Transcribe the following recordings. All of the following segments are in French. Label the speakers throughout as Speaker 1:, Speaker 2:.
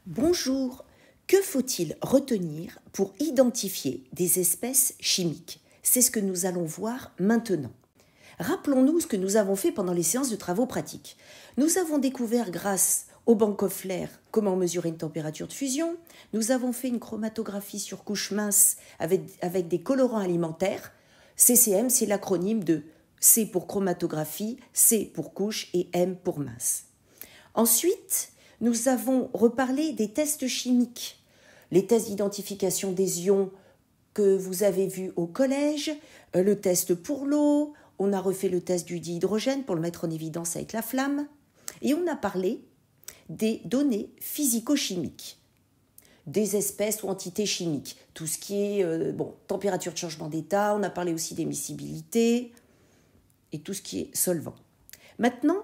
Speaker 1: Bonjour, que faut-il retenir pour identifier des espèces chimiques? C'est ce que nous allons voir maintenant. Rappelons-nous ce que nous avons fait pendant les séances de travaux pratiques. Nous avons découvert grâce au Bank-Hoffler comment mesurer une température de fusion. Nous avons fait une chromatographie sur couche mince avec des colorants alimentaires. CCM, c'est l'acronyme de C pour chromatographie, C pour couche et M pour mince. Ensuite, nous avons reparlé des tests chimiques, les tests d'identification des ions que vous avez vus au collège, le test pour l'eau, on a refait le test du dihydrogène pour le mettre en évidence avec la flamme, et on a parlé des données physico-chimiques, des espèces ou entités chimiques, tout ce qui est température de changement d'état, on a parlé aussi d'émissibilité et tout ce qui est solvant. Maintenant,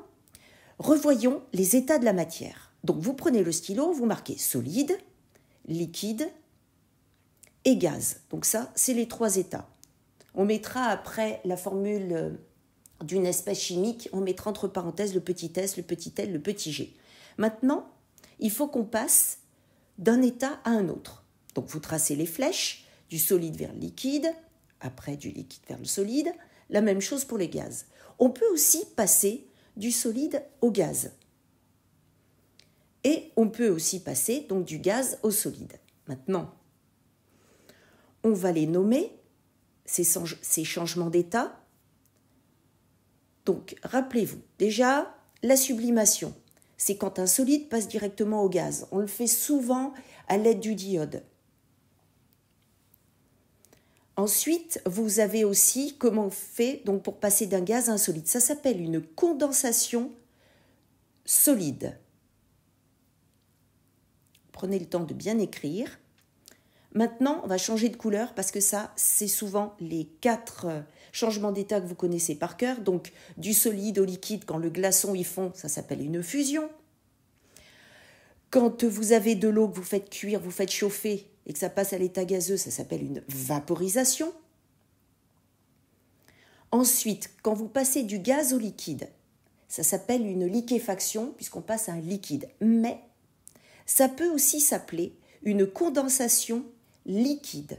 Speaker 1: revoyons les états de la matière. Donc vous prenez le stylo, vous marquez solide, liquide et gaz. Donc ça, c'est les trois états. On mettra après la formule d'une espèce chimique, on mettra entre parenthèses le petit s, le petit l, le petit g. Maintenant, il faut qu'on passe d'un état à un autre. Donc vous tracez les flèches du solide vers le liquide, après du liquide vers le solide. La même chose pour les gaz. On peut aussi passer du solide au gaz. Et on peut aussi passer donc du gaz au solide. Maintenant, on va les nommer, ces changements d'état. Donc, rappelez-vous, déjà, la sublimation, c'est quand un solide passe directement au gaz. On le fait souvent à l'aide du diode. Ensuite, vous avez aussi comment on fait donc, pour passer d'un gaz à un solide. Ça s'appelle une condensation solide. Prenez le temps de bien écrire. Maintenant, on va changer de couleur parce que ça, c'est souvent les 4 changements d'état que vous connaissez par cœur. Donc, du solide au liquide, quand le glaçon y fond, ça s'appelle une fusion. Quand vous avez de l'eau que vous faites cuire, vous faites chauffer et que ça passe à l'état gazeux, ça s'appelle une vaporisation. Ensuite, quand vous passez du gaz au liquide, ça s'appelle une liquéfaction puisqu'on passe à un liquide. Mais ça peut aussi s'appeler une condensation liquide.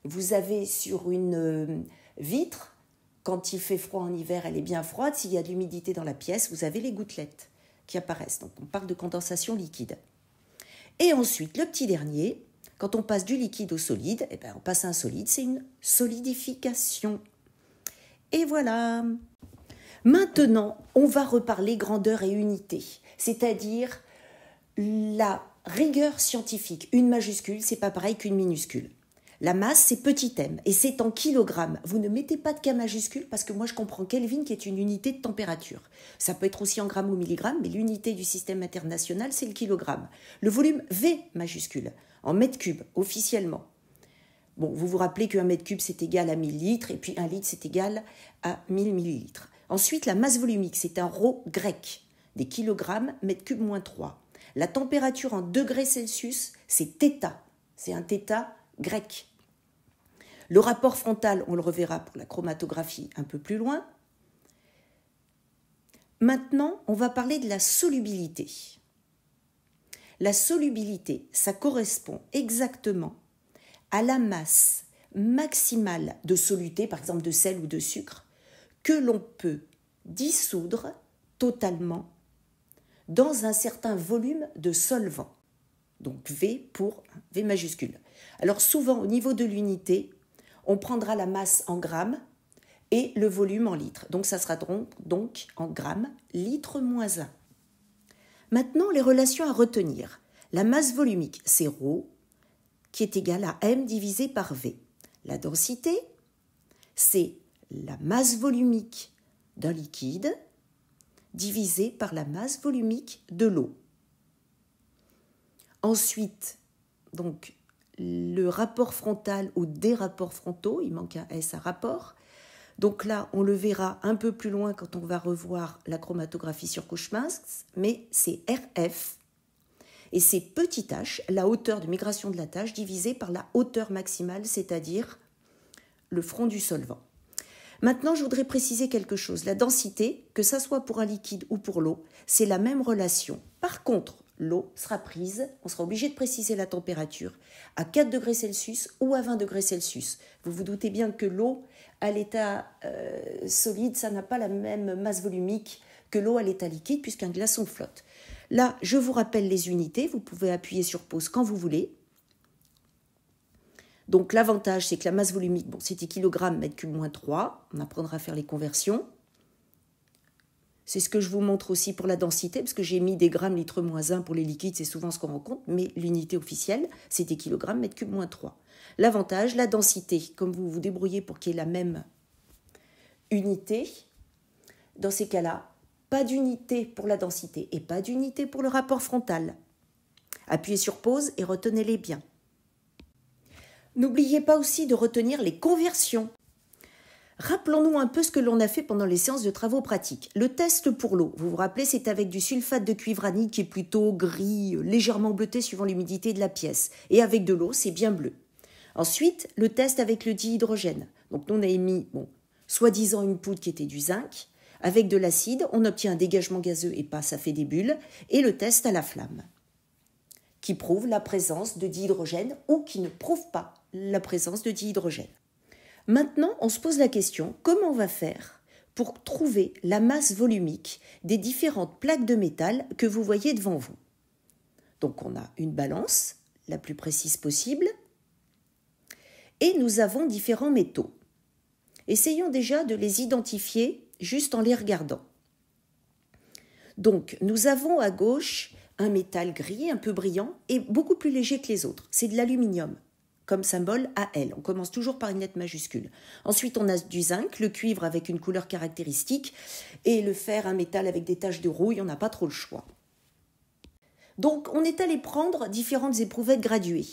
Speaker 1: Vous avez sur une vitre, quand il fait froid en hiver, elle est bien froide. S'il y a de l'humidité dans la pièce, vous avez les gouttelettes qui apparaissent. Donc on parle de condensation liquide. Et ensuite, le petit dernier, quand on passe du liquide au solide, on passe à un solide, c'est une solidification. Et voilà. Maintenant, on va reparler grandeur et unité, c'est-à-dire la rigueur scientifique. Une majuscule, c'est pas pareil qu'une minuscule. La masse, c'est petit m et c'est en kilogrammes. Vous ne mettez pas de K majuscule parce que moi, je comprends Kelvin qui est une unité de température. Ça peut être aussi en grammes ou milligrammes, mais l'unité du système international, c'est le kilogramme. Le volume V majuscule, en mètres cubes, officiellement. Bon, vous vous rappelez qu'un mètre cube, c'est égal à 1000 litres et puis 1 litre, c'est égal à 1000 millilitres. Ensuite, la masse volumique, c'est un rho grec, des kilogrammes, mètre cube moins 3. La température en degrés Celsius, c'est θ. C'est un θ grec. Le rapport frontal, on le reverra pour la chromatographie un peu plus loin. Maintenant, on va parler de la solubilité. La solubilité, ça correspond exactement à la masse maximale de soluté, par exemple de sel ou de sucre, que l'on peut dissoudre totalement dans un certain volume de solvant. Donc V pour V majuscule. Alors souvent au niveau de l'unité, on prendra la masse en grammes et le volume en litres. Donc ça sera donc en grammes, litre moins 1. Maintenant les relations à retenir. La masse volumique, c'est ρ qui est égal à m divisé par V. La densité, c'est la masse volumique d'un liquide divisé par la masse volumique de l'eau. Ensuite, donc, le rapport frontal ou des rapports frontaux, il manque un S à rapport. Donc là, on le verra un peu plus loin quand on va revoir la chromatographie sur couche mince, mais c'est RF. Et c'est petit h, la hauteur de migration de la tâche, divisée par la hauteur maximale, c'est-à-dire le front du solvant. Maintenant, je voudrais préciser quelque chose. La densité, que ça soit pour un liquide ou pour l'eau, c'est la même relation. Par contre, l'eau sera prise, on sera obligé de préciser la température, à 4 degrés Celsius ou à 20 degrés Celsius. Vous vous doutez bien que l'eau à l'état solide, ça n'a pas la même masse volumique que l'eau à l'état liquide puisqu'un glaçon flotte. Là, je vous rappelle les unités, vous pouvez appuyer sur pause quand vous voulez. Donc l'avantage, c'est que la masse volumique, bon, c'était kg mètre cube moins 3, on apprendra à faire les conversions. C'est ce que je vous montre aussi pour la densité, parce que j'ai mis des grammes litre moins 1 pour les liquides, c'est souvent ce qu'on rencontre, mais l'unité officielle, c'était kg mètre cube moins 3. L'avantage, la densité, comme vous vous débrouillez pour qu'il y ait la même unité, dans ces cas-là, pas d'unité pour la densité et pas d'unité pour le rapport frontal. Appuyez sur pause et retenez-les bien. N'oubliez pas aussi de retenir les conversions. Rappelons-nous un peu ce que l'on a fait pendant les séances de travaux pratiques. Le test pour l'eau, vous vous rappelez, c'est avec du sulfate de cuivranite qui est plutôt gris, légèrement bleuté suivant l'humidité de la pièce. Et avec de l'eau, c'est bien bleu. Ensuite, le test avec le dihydrogène. Donc nous, on a émis, soi-disant une poudre qui était du zinc. Avec de l'acide, on obtient un dégagement gazeux et pas, ça fait des bulles. Et le test à la flamme, qui prouve la présence de dihydrogène ou qui ne prouve pas la présence de dihydrogène. Maintenant, on se pose la question, comment on va faire pour trouver la masse volumique des différentes plaques de métal que vous voyez devant vous? Donc on a une balance, la plus précise possible, et nous avons différents métaux. Essayons déjà de les identifier juste en les regardant. Donc nous avons à gauche un métal gris, un peu brillant, et beaucoup plus léger que les autres. C'est de l'aluminium, comme symbole AL. On commence toujours par une lettre majuscule. Ensuite, on a du zinc, le cuivre avec une couleur caractéristique, et le fer, un métal avec des taches de rouille, on n'a pas trop le choix. Donc, on est allé prendre différentes éprouvettes graduées.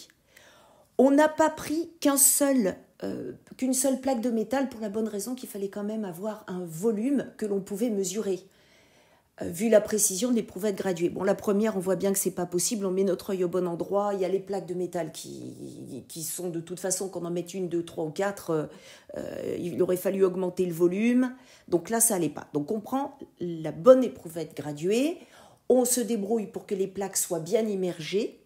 Speaker 1: On n'a pas pris qu'une seule plaque de métal pour la bonne raison qu'il fallait quand même avoir un volume que l'on pouvait mesurer. Vu la précision de l'éprouvette graduée. Bon, la première, on voit bien que c'est pas possible, on met notre œil au bon endroit, il y a les plaques de métal qui sont de toute façon, qu'on en mette une, deux, trois ou quatre, il aurait fallu augmenter le volume, donc là, ça allait pas. Donc on prend la bonne éprouvette graduée, on se débrouille pour que les plaques soient bien immergées,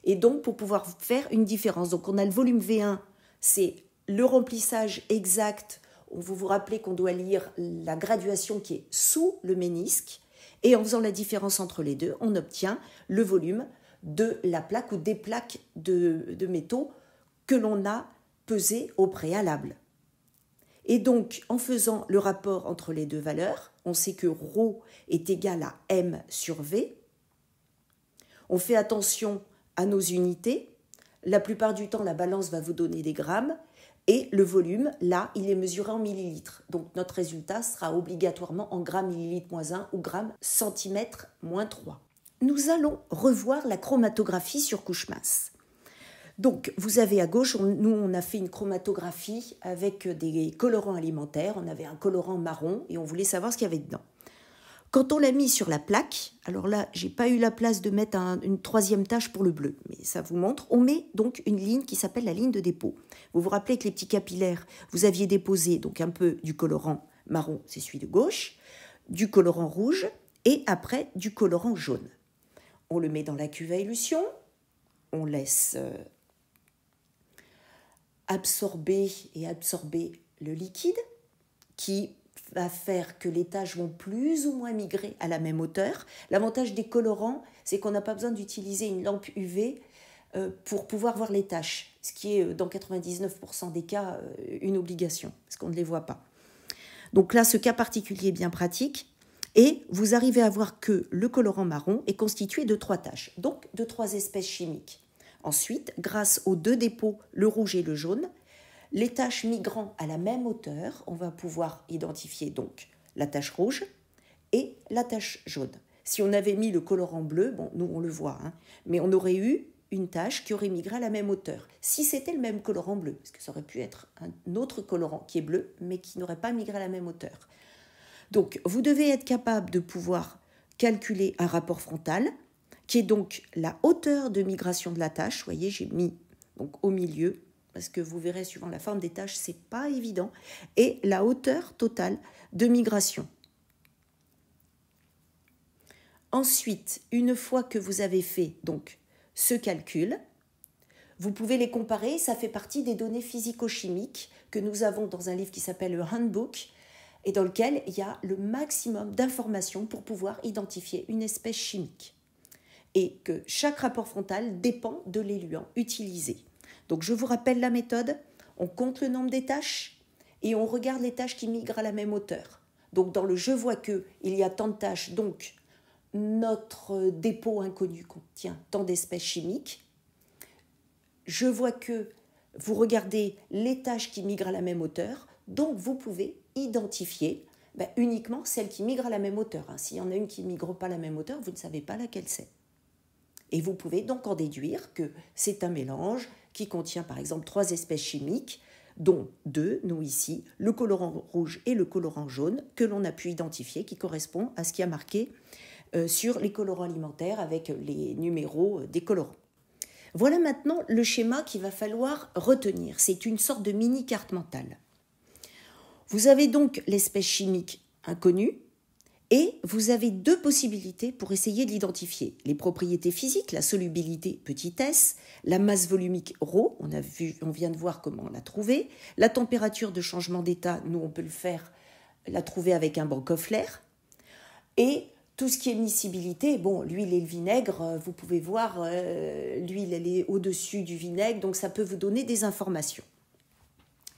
Speaker 1: et donc pour pouvoir faire une différence. Donc on a le volume V1, c'est le remplissage exact. Vous vous rappelez qu'on doit lire la graduation qui est sous le ménisque, et en faisant la différence entre les deux, on obtient le volume de la plaque ou des plaques de métaux que l'on a pesées au préalable. Et donc, en faisant le rapport entre les deux valeurs, on sait que ρ est égal à m sur v. On fait attention à nos unités. La plupart du temps, la balance va vous donner des grammes. Et le volume, là, il est mesuré en millilitres. Donc notre résultat sera obligatoirement en grammes millilitres moins 1 ou grammes centimètres moins 3. Nous allons revoir la chromatographie sur couche mince. Donc vous avez à gauche, nous on a fait une chromatographie avec des colorants alimentaires. On avait un colorant marron et on voulait savoir ce qu'il y avait dedans. Quand on l'a mis sur la plaque, alors là, j'ai pas eu la place de mettre une troisième tache pour le bleu, mais ça vous montre. On met donc une ligne qui s'appelle la ligne de dépôt. Vous vous rappelez que les petits capillaires, vous aviez déposé donc un peu du colorant marron, c'est celui de gauche, du colorant rouge et après du colorant jaune. On le met dans la cuve à élution, on laisse absorber le liquide qui va faire que les taches vont plus ou moins migrer à la même hauteur. L'avantage des colorants, c'est qu'on n'a pas besoin d'utiliser une lampe UV pour pouvoir voir les taches, ce qui est dans 99% des cas une obligation, parce qu'on ne les voit pas. Donc là, ce cas particulier est bien pratique, et vous arrivez à voir que le colorant marron est constitué de 3 taches, donc de 3 espèces chimiques. Ensuite, grâce aux 2 dépôts, le rouge et le jaune, les taches migrant à la même hauteur, on va pouvoir identifier donc la tache rouge et la tache jaune. Si on avait mis le colorant bleu, bon, nous on le voit, mais on aurait eu une tache qui aurait migré à la même hauteur. Si c'était le même colorant bleu, parce que ça aurait pu être un autre colorant qui est bleu, mais qui n'aurait pas migré à la même hauteur. Donc, vous devez être capable de pouvoir calculer un rapport frontal, qui est donc la hauteur de migration de la tache. Vous voyez, j'ai mis donc au milieu, parce que vous verrez, suivant la forme des taches, c'est pas évident, et la hauteur totale de migration. Ensuite, une fois que vous avez fait donc ce calcul, vous pouvez les comparer, ça fait partie des données physico-chimiques que nous avons dans un livre qui s'appelle le Handbook et dans lequel il y a le maximum d'informations pour pouvoir identifier une espèce chimique. Et que chaque rapport frontal dépend de l'éluant utilisé. Donc je vous rappelle la méthode, on compte le nombre des tâches et on regarde les tâches qui migrent à la même hauteur. Donc dans le je vois que, il y a tant de tâches, donc notre dépôt inconnu contient tant d'espèces chimiques. Je vois que vous regardez les tâches qui migrent à la même hauteur, donc vous pouvez identifier uniquement celles qui migrent à la même hauteur. S'il y en a une qui ne migre pas à la même hauteur, vous ne savez pas laquelle c'est. Et vous pouvez donc en déduire que c'est un mélange qui contient par exemple 3 espèces chimiques, dont 2, nous ici, le colorant rouge et le colorant jaune, que l'on a pu identifier, qui correspond à ce qui a marqué sur les colorants alimentaires avec les numéros des colorants. Voilà maintenant le schéma qu'il va falloir retenir. C'est une sorte de mini-carte mentale. Vous avez donc l'espèce chimique inconnue et vous avez 2 possibilités pour essayer de l'identifier. Les propriétés physiques, la solubilité petit s, la masse volumique ρ, on vient de voir comment la trouver, la température de changement d'état, nous on peut la trouver avec un Bank-Hoffler, et tout ce qui est miscibilité, l'huile et le vinaigre, vous pouvez voir, l'huile elle est au-dessus du vinaigre, donc ça peut vous donner des informations.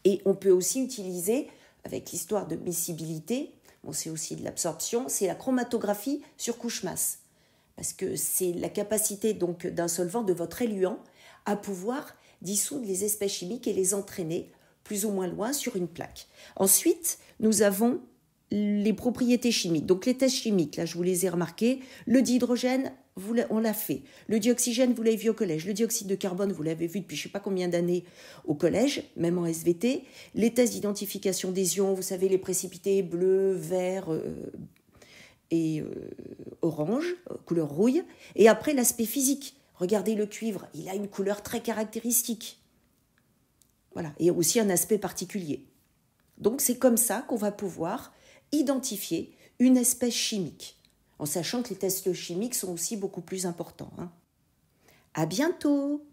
Speaker 1: Et on peut aussi utiliser, avec l'histoire de miscibilité, c'est aussi de l'absorption, c'est la chromatographie sur couche masse. Parce que c'est la capacité donc d'un solvant, de votre éluant, à pouvoir dissoudre les espèces chimiques et les entraîner plus ou moins loin sur une plaque. Ensuite, nous avons les propriétés chimiques. Donc les tests chimiques, là je vous les ai remarqués. Le dihydrogène, on l'a fait. Le dioxygène, vous l'avez vu au collège. Le dioxyde de carbone, vous l'avez vu depuis je ne sais pas combien d'années au collège, même en SVT. Les tests d'identification des ions, vous savez, les précipités bleu, vert et orange, couleur rouille. Et après, l'aspect physique. Regardez le cuivre, il a une couleur très caractéristique. Voilà, et aussi un aspect particulier. Donc c'est comme ça qu'on va pouvoir identifier une espèce chimique, en sachant que les tests chimiques sont aussi beaucoup plus importants. À bientôt!